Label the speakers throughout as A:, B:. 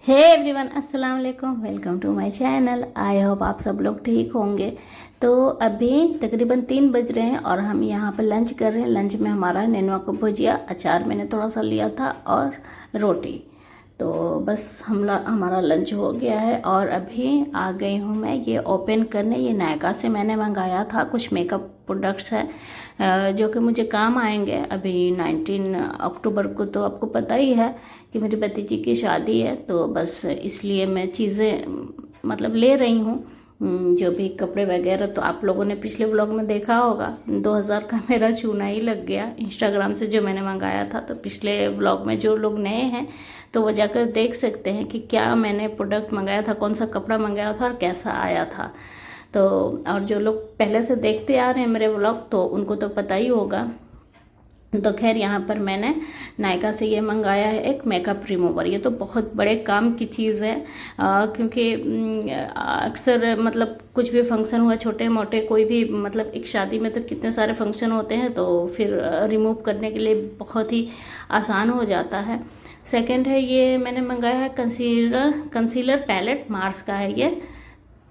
A: हे everyone, अस्सलाम वालेकुम। Welcome to my channel. I hope आप सब लोग ठीक होंगे। तो अभी तकरीबन 3 बज रहे हैं और हम यहाँ पर लंच कर रहे हैं। लंच में हमारा नेनुआ को भुजिया, अचार मैंने थोड़ा सा लिया था और रोटी। तो बस हमारा लंच हो गया है और अभी आ गई हूँ मैं ये ओपन करने। ये नायका से मैंने मंगाया था, कुछ मेकअप प्रोडक्ट्स है जो कि मुझे काम आएंगे। अभी 19 अक्टूबर को तो आपको पता ही है कि मेरी भतीजी की शादी है, तो बस इसलिए मैं चीज़ें मतलब ले रही हूँ। जो भी कपड़े वगैरह तो आप लोगों ने पिछले व्लॉग में देखा होगा, 2000 का मेरा चूना ही लग गया इंस्टाग्राम से जो मैंने मंगाया था। तो पिछले व्लॉग में जो लोग नए हैं तो वो जाकर देख सकते हैं कि क्या मैंने प्रोडक्ट मंगाया था, कौन सा कपड़ा मंगाया था और कैसा आया था। तो और जो लोग पहले से देखते आ रहे हैं मेरे व्लॉग तो उनको तो पता ही होगा। तो खैर यहाँ पर मैंने नायका से ये मंगाया है एक मेकअप रिमूवर। ये तो बहुत बड़े काम की चीज़ है क्योंकि अक्सर मतलब कुछ भी फंक्शन हुआ, छोटे मोटे कोई भी, मतलब एक शादी में तो कितने सारे फंक्शन होते हैं, तो फिर रिमूव करने के लिए बहुत ही आसान हो जाता है। सेकंड है, ये मैंने मंगाया है कंसीलर पैलेट, मार्स का है ये।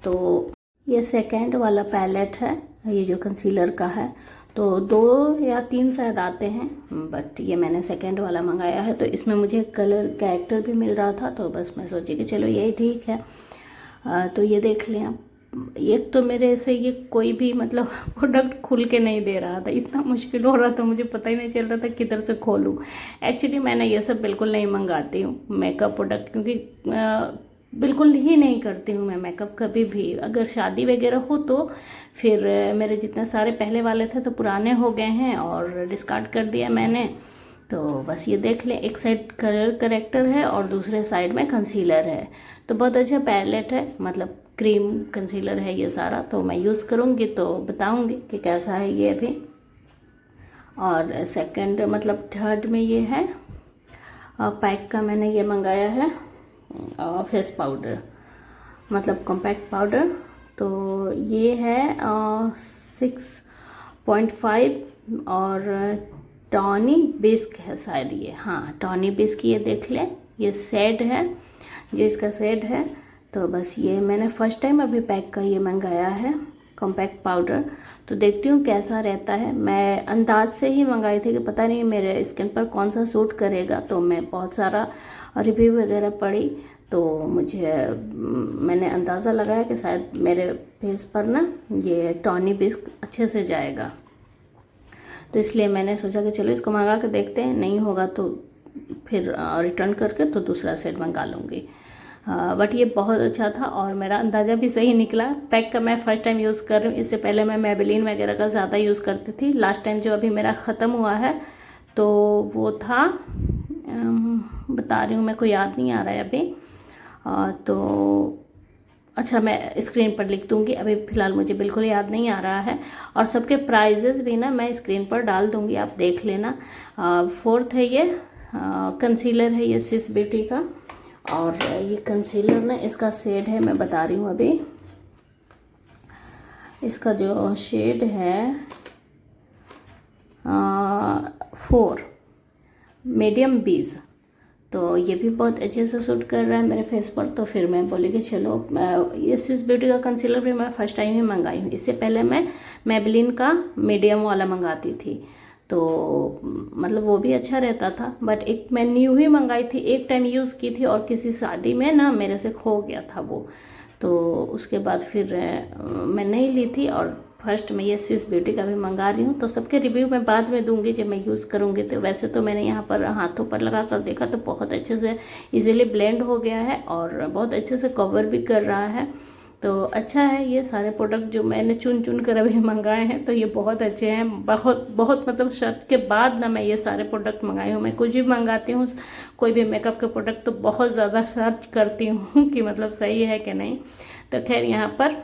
A: तो ये सेकंड वाला पैलेट है, ये जो कंसीलर का है। तो 2 या 3 शायद आते हैं, बट ये मैंने सेकंड वाला मंगाया है। तो इसमें मुझे कलर कैरेक्टर भी मिल रहा था, तो बस मैं सोची कि चलो यही ठीक है। तो ये देख लें आप। एक तो मेरे से ये कोई भी मतलब प्रोडक्ट खुल के नहीं दे रहा था, इतना मुश्किल हो रहा था, मुझे पता ही नहीं चल रहा था किधर से खोलूँ। एक्चुअली मैंने ये सब बिल्कुल नहीं मंगाती हूँ मेकअप प्रोडक्ट, क्योंकि बिल्कुल ही नहीं करती हूँ मैं मेकअप कभी भी। अगर शादी वगैरह हो तो फिर मेरे जितने सारे पहले वाले थे तो पुराने हो गए हैं और डिस्कार्ड कर दिया मैंने। तो बस ये देख लें, एक साइड कलर करेक्टर है और दूसरे साइड में कंसीलर है। तो बहुत अच्छा पैलेट है, मतलब क्रीम कंसीलर है ये सारा। तो मैं यूज़ करूँगी तो बताऊँगी कि कैसा है ये अभी। और सेकंड मतलब थर्ड में ये है पैक का, मैंने ये मंगाया है फेस पाउडर, मतलब कॉम्पैक्ट पाउडर। तो ये है 6.5 और टॉनी बिस्क है शायद ये, हाँ टॉनी बिस्क। ये देख लें, ये शेड है जो इसका शेड है। तो बस ये मैंने फर्स्ट टाइम अभी पैक का ये मंगाया है कॉम्पैक्ट पाउडर। तो देखती हूँ कैसा रहता है। मैं अंदाज से ही मंगाई थी कि पता नहीं मेरे स्किन पर कौन सा सूट करेगा, तो मैं बहुत सारा रिव्यू वगैरह पढ़ी तो मैंने अंदाज़ा लगाया कि शायद मेरे फेस पर ना ये टॉनी बिस्क अच्छे से जाएगा। तो इसलिए मैंने सोचा कि चलो इसको मंगा के देखते हैं, नहीं होगा तो फिर रिटर्न करके तो दूसरा सेट मंगा लूँगी। बट ये बहुत अच्छा था और मेरा अंदाज़ा भी सही निकला। पैक का मैं फ़र्स्ट टाइम यूज़ कर रही हूँ, इससे पहले मैं मेबेलिन वगैरह का ज़्यादा यूज़ करती थी। लास्ट टाइम जो अभी मेरा ख़त्म हुआ है तो वो था बता रही हूँ, मेरे को याद नहीं आ रहा है अभी। तो अच्छा मैं स्क्रीन पर लिख दूँगी, अभी फ़िलहाल मुझे बिल्कुल याद नहीं आ रहा है। और सबके प्राइजेज़ भी ना मैं स्क्रीन पर डाल दूँगी, आप देख लेना। फोर्थ है ये कंसीलर है, ये स्विस ब्यूटी का। और ये कंसीलर ना इसका शेड है, मैं बता रही हूँ अभी। इसका जो शेड है 4 मीडियम बीज। तो ये भी बहुत अच्छे से सूट कर रहा है मेरे फेस पर। तो फिर मैं बोली कि चलो ये स्विस ब्यूटी का कंसीलर भी मैं फ़र्स्ट टाइम ही मंगाई हूँ। इससे पहले मैं मेबेलिन का मीडियम वाला मंगाती थी, तो मतलब वो भी अच्छा रहता था। बट एक मैं न्यू ही मंगाई थी, एक टाइम यूज़ की थी और किसी शादी में ना मेरे से खो गया था वो। तो उसके बाद फिर मैं नहीं ली थी और फर्स्ट मैं ये स्विस ब्यूटी का भी मंगा रही हूँ। तो सबके रिव्यू मैं बाद में दूंगी जब मैं यूज़ करूँगी। तो वैसे तो मैंने यहाँ पर हाथों पर लगा कर देखा तो बहुत अच्छे से इजीली ब्लेंड हो गया है और बहुत अच्छे से कवर भी कर रहा है। तो अच्छा है, ये सारे प्रोडक्ट जो मैंने चुन चुन कर अभी मंगाए हैं तो ये बहुत अच्छे हैं। बहुत बहुत मतलब सर्च के बाद ना मैं ये सारे प्रोडक्ट मंगाई हूँ। मैं कुछ भी मंगाती हूँ, कोई भी मेकअप के प्रोडक्ट, तो बहुत ज़्यादा सर्च करती हूँ कि मतलब सही है कि नहीं। तो खैर यहाँ पर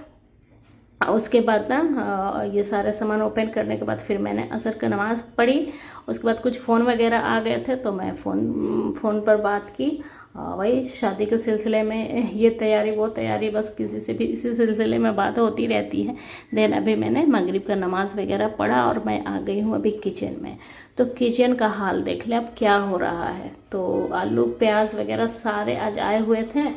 A: उसके बाद ना ये सारे सामान ओपन करने के बाद फिर मैंने असर की नमाज़ पढ़ी। उसके बाद कुछ फ़ोन वगैरह आ गए थे तो मैं फ़ोन पर बात की वही शादी के सिलसिले में ये तैयारी वो तैयारी, बस किसी से भी इसी सिलसिले में बात होती रहती है। देन अभी मैंने मगरिब का नमाज वगैरह पढ़ा और मैं आ गई हूँ अभी किचन में। तो किचन का हाल देख ले अब क्या हो रहा है। तो आलू प्याज वगैरह सारे आज आए हुए थे,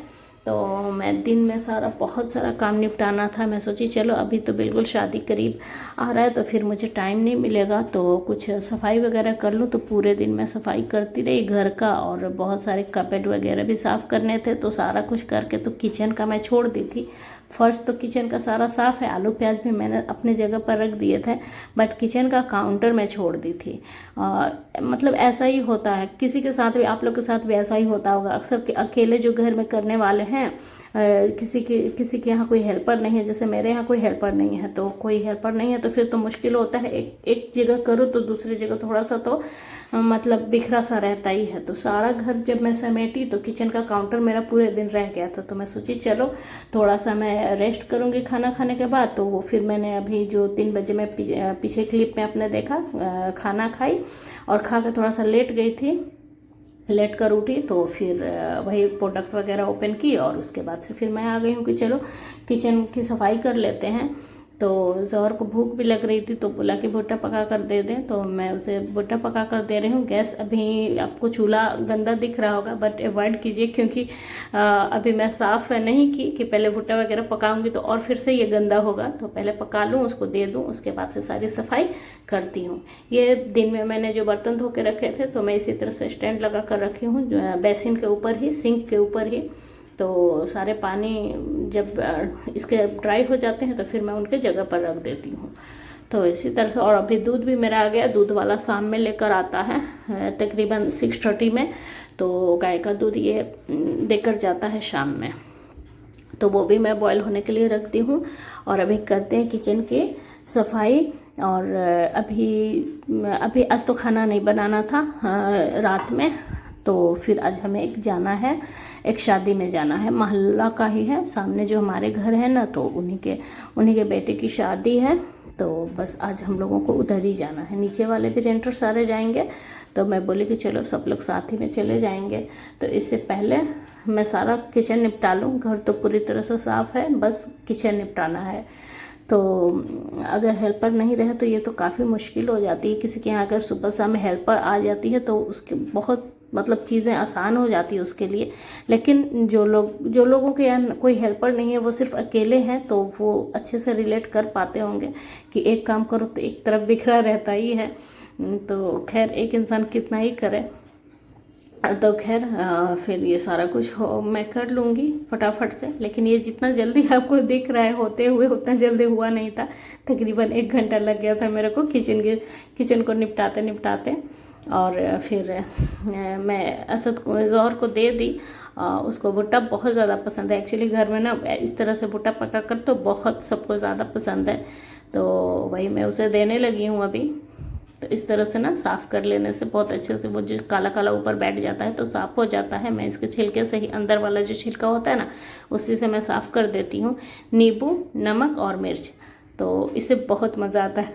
A: तो मैं दिन में बहुत सारा काम निपटाना था। मैं सोची चलो अभी तो बिल्कुल शादी करीब आ रहा है तो फिर मुझे टाइम नहीं मिलेगा, तो कुछ सफाई वगैरह कर लूँ। तो पूरे दिन मैं सफाई करती रही घर का, और बहुत सारे कपबोर्ड वगैरह भी साफ़ करने थे। तो सारा कुछ करके तो किचन का मैं छोड़ दी थी। फर्श तो किचन का सारा साफ़ है, आलू प्याज भी मैंने अपने जगह पर रख दिए थे, बट किचन का काउंटर मैं छोड़ दी थी। मतलब ऐसा ही होता है, किसी के साथ भी, आप लोग के साथ भी ऐसा ही होता होगा। अक्सर अकेले जो घर में करने वाले हैं, किसी के यहाँ कोई हेल्पर नहीं है, जैसे मेरे यहाँ कोई हेल्पर नहीं है, तो कोई हेल्पर नहीं है तो फिर तो मुश्किल होता है। एक जगह करो तो दूसरी जगह थोड़ा सा तो मतलब बिखरा सा रहता ही है। तो सारा घर जब मैं समेटी तो किचन का काउंटर मेरा पूरे दिन रह गया था। तो मैं सोची चलो थोड़ा सा मैं रेस्ट करूँगी खाना खाने के बाद। तो वो फिर मैंने अभी जो 3 बजे मैं पीछे क्लिप में अपने देखा, खाना खाई और खा कर थोड़ा सा लेट गई थी, लेट कर उठी। तो फिर वही प्रोडक्ट वगैरह ओपन की और उसके बाद से फिर मैं आ गई हूँ कि चलो किचन की सफाई कर लेते हैं। तो ज़ोहर को भूख भी लग रही थी तो बोला कि भुट्टा पका कर दे दें, तो मैं उसे भुट्टा पका कर दे रही हूँ। गैस अभी आपको चूल्हा गंदा दिख रहा होगा, बट अवॉइड कीजिए, क्योंकि अभी मैं साफ़ नहीं की कि पहले भुट्टा वगैरह पकाऊंगी तो और फिर से ये गंदा होगा। तो पहले पका लूँ, उसको दे दूँ, उसके बाद से सारी सफाई करती हूँ। ये दिन में मैंने जो बर्तन धो के रखे थे तो मैं इसी तरह से स्टैंड लगा कर रखी हूँ, बेसिन के ऊपर ही, सिंक के ऊपर ही। तो सारे पानी जब इसके ड्राई हो जाते हैं तो फिर मैं उनके जगह पर रख देती हूँ। तो इसी तरह से, और अभी दूध भी मेरा आ गया, दूध वाला शाम में लेकर आता है तकरीबन 6:30 में। तो गाय का दूध ये देकर जाता है शाम में, तो वो भी मैं बॉयल होने के लिए रखती हूँ। और अभी करते हैं किचन की सफाई। और अभी आज तो खाना नहीं बनाना था रात में, तो फिर आज हमें एक शादी में जाना है, मोहल्ला का ही है, सामने जो हमारे घर है ना, तो उन्हीं के बेटे की शादी है। तो बस आज हम लोगों को उधर ही जाना है। नीचे वाले भी रेंटर सारे जाएंगे, तो मैं बोली कि चलो सब लोग साथ ही में चले जाएंगे। तो इससे पहले मैं सारा किचन निपटा लूँ। घर तो पूरी तरह से साफ़ है, बस किचन निपटाना है। तो अगर हेल्पर नहीं रहे तो ये तो काफ़ी मुश्किल हो जाती है। किसी के यहाँ अगर सुबह शाम हेल्पर आ जाती है तो उसके बहुत मतलब चीज़ें आसान हो जाती है उसके लिए। लेकिन जो लोगों के यहाँ कोई हेल्पर नहीं है, वो सिर्फ अकेले हैं, तो वो अच्छे से रिलेट कर पाते होंगे कि एक काम करो तो एक तरफ बिखरा रहता ही है। तो खैर एक इंसान कितना ही करे। तो खैर फिर ये सारा कुछ मैं कर लूँगी फटाफट से। लेकिन ये जितना जल्दी आपको दिख रहा है होते हुए, उतना जल्दी हुआ नहीं था। तकरीबन 1 घंटा लग गया था मेरे को किचन को निपटाते। और फिर मैं असद को, ज़ोहर को दे दी। उसको भुट्टा बहुत ज़्यादा पसंद है। एक्चुअली घर में ना इस तरह से भुट्टा पका कर तो बहुत सबको ज़्यादा पसंद है, तो वही मैं उसे देने लगी हूँ अभी। तो इस तरह से ना साफ़ कर लेने से बहुत अच्छे से वो जो काला काला ऊपर बैठ जाता है तो साफ़ हो जाता है। मैं इसके छिलके से ही, अंदर वाला जो छिलका होता है ना, उसी से मैं साफ़ कर देती हूँ। नींबू, नमक और मिर्च, तो इससे बहुत मज़ा आता है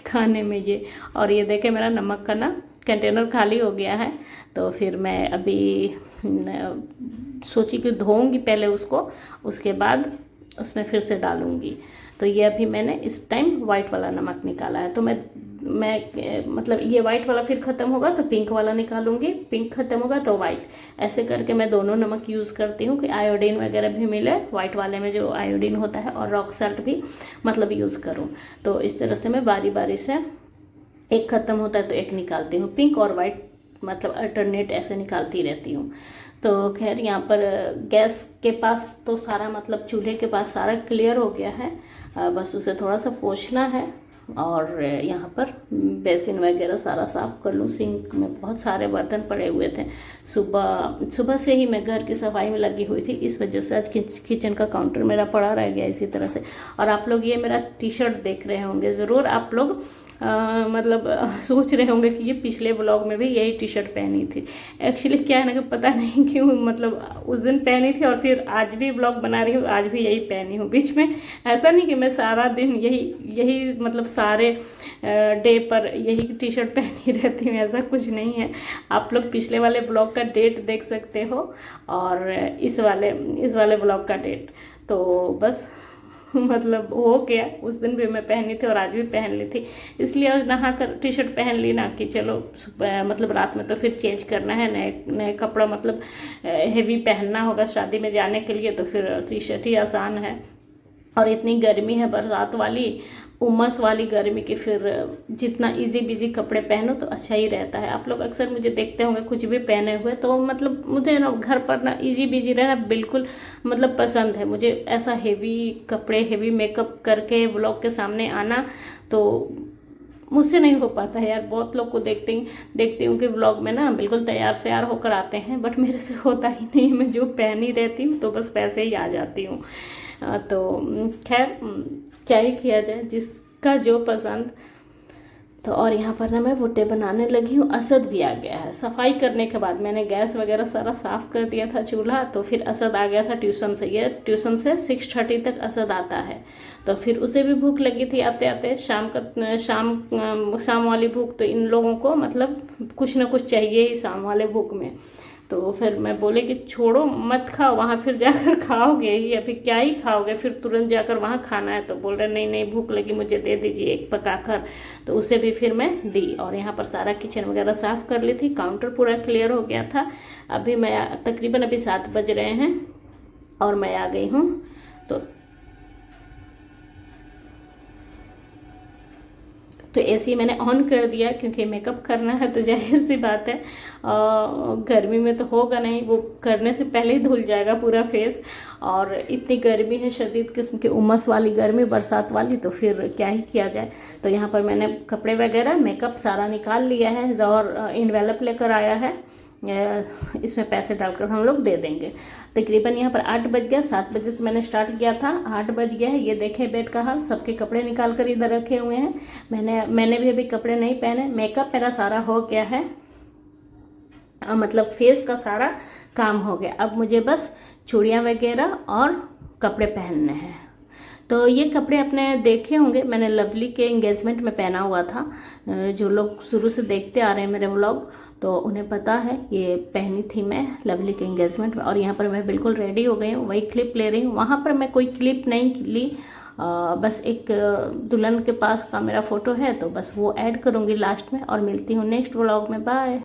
A: खाने में ये। और ये देखे मेरा नमक का ना कंटेनर खाली हो गया है। तो फिर मैं अभी सोची कि धोऊंगी पहले उसको, उसके बाद उसमें फिर से डालूंगी। तो ये अभी मैंने इस टाइम वाइट वाला नमक निकाला है। तो मैं मतलब ये वाइट वाला फिर ख़त्म होगा तो पिंक वाला निकालूंगी, पिंक ख़त्म होगा तो वाइट। ऐसे करके मैं दोनों नमक यूज़ करती हूँ कि आयोडीन वगैरह भी मिले, वाइट वाले में जो आयोडीन होता है, और रॉक साल्ट भी मतलब यूज़ करूँ। तो इस तरह से मैं बारी बारी से, एक ख़त्म होता है तो एक निकालती हूँ, पिंक और वाइट मतलब अल्टरनेट ऐसे निकालती रहती हूँ। तो खैर यहाँ पर गैस के पास तो सारा मतलब चूल्हे के पास सारा क्लियर हो गया है, बस उसे थोड़ा सा पोंछना है। और यहाँ पर बेसिन वगैरह सारा साफ़ कर लूँ। सिंक में बहुत सारे बर्तन पड़े हुए थे। सुबह से ही मैं घर की सफाई में लगी हुई थी, इस वजह से आज किचन का काउंटर मेरा पड़ा रह गया इसी तरह से। और आप लोग ये मेरा टी शर्ट देख रहे होंगे, ज़रूर आप लोग मतलब सोच रहे होंगे कि ये पिछले ब्लॉग में भी यही टी शर्ट पहनी थी। एक्चुअली क्या है ना कि पता नहीं क्यों, मतलब उस दिन पहनी थी और फिर आज भी ब्लॉग बना रही हूँ, आज भी यही पहनी हूँ। बीच में ऐसा नहीं कि मैं सारा दिन यही मतलब सारे डे पर यही टी शर्ट पहनी रहती हूँ, ऐसा कुछ नहीं है। आप लोग पिछले वाले ब्लॉग का डेट देख सकते हो और इस वाले ब्लॉग का डेट। तो बस मतलब हो गया, उस दिन भी मैं पहनी थी और आज भी पहन ली थी, इसलिए आज नहा कर टी शर्ट पहन ली ना कि चलो मतलब रात में तो फिर चेंज करना है, नए कपड़ा मतलब हेवी पहनना होगा शादी में जाने के लिए, तो फिर टी शर्ट ही आसान है। और इतनी गर्मी है बरसात वाली, उमस वाली गर्मी की, फिर जितना इजी बिजी कपड़े पहनो तो अच्छा ही रहता है। आप लोग अक्सर मुझे देखते होंगे कुछ भी पहने हुए, तो मतलब मुझे ना घर पर ना इजी बिजी रहना बिल्कुल मतलब पसंद है। मुझे ऐसा हेवी कपड़े, हेवी मेकअप करके व्लॉग के सामने आना तो मुझसे नहीं हो पाता है यार। बहुत लोग को देखती हूँ कि व्लॉग में ना बिल्कुल तैयार श्यार होकर आते हैं, बट मेरे से होता ही नहीं। मैं जो पहनी रहती हूँ तो बस वैसे ही आ जाती हूँ। तो खैर क्या ही किया जाए, जिसका जो पसंद। तो और यहाँ पर ना मैं भुट्टे बनाने लगी हूँ। असद भी आ गया है। सफाई करने के बाद मैंने गैस वगैरह सारा साफ़ कर दिया था चूल्हा, तो फिर असद आ गया था ट्यूशन से। ये ट्यूशन से 6:30 तक असद आता है, तो फिर उसे भी भूख लगी थी आते आते, शाम वाली भूख। तो इन लोगों को मतलब कुछ ना कुछ चाहिए ही शाम वाले भूख में। तो फिर मैं बोले कि छोड़ो मत खाओ, वहाँ फिर जाकर खाओगे ही, अभी क्या ही खाओगे, फिर तुरंत जाकर वहाँ खाना है। तो बोल रहे नहीं नहीं भूख लगी, मुझे दे दीजिए एक पकाकर। तो उसे भी फिर मैं दी। और यहाँ पर सारा किचन वगैरह साफ़ कर ली थी, काउंटर पूरा क्लियर हो गया था। अभी मैं तकरीबन अभी 7 बज रहे हैं और मैं आ गई हूँ। तो एसी मैंने ऑन कर दिया क्योंकि मेकअप करना है, तो जाहिर सी बात है गर्मी में तो होगा नहीं, वो करने से पहले ही धुल जाएगा पूरा फेस। और इतनी गर्मी है, शदीद किस्म की उमस वाली गर्मी, बरसात वाली, तो फिर क्या ही किया जाए। तो यहाँ पर मैंने कपड़े वगैरह मेकअप सारा निकाल लिया है और इन्वेलप लेकर आया है, इसमें पैसे डालकर हम लोग दे देंगे। तकरीबन यहाँ पर 8 बज गया। 7 बजे से मैंने स्टार्ट किया था, 8 बज गया है। ये देखें बेड का हाल, सबके कपड़े निकाल कर इधर रखे हुए हैं। मैंने भी अभी कपड़े नहीं पहने। मेकअप मेरा सारा हो गया है, मतलब फेस का सारा काम हो गया। अब मुझे बस चूड़ियाँ वगैरह और कपड़े पहनने हैं। तो ये कपड़े अपने देखे होंगे, मैंने लवली के एंगेजमेंट में पहना हुआ था। जो लोग शुरू से देखते आ रहे हैं मेरे व्लॉग, तो उन्हें पता है ये पहनी थी मैं लवली के एंगेजमेंट में। और यहाँ पर मैं बिल्कुल रेडी हो गई हूँ, वही क्लिप ले रही हूँ। वहाँ पर मैं कोई क्लिप नहीं ली, बस एक दुल्हन के पास का मेरा फ़ोटो है, तो बस वो ऐड करूँगी लास्ट में। और मिलती हूँ नेक्स्ट व्लॉग में। बाय।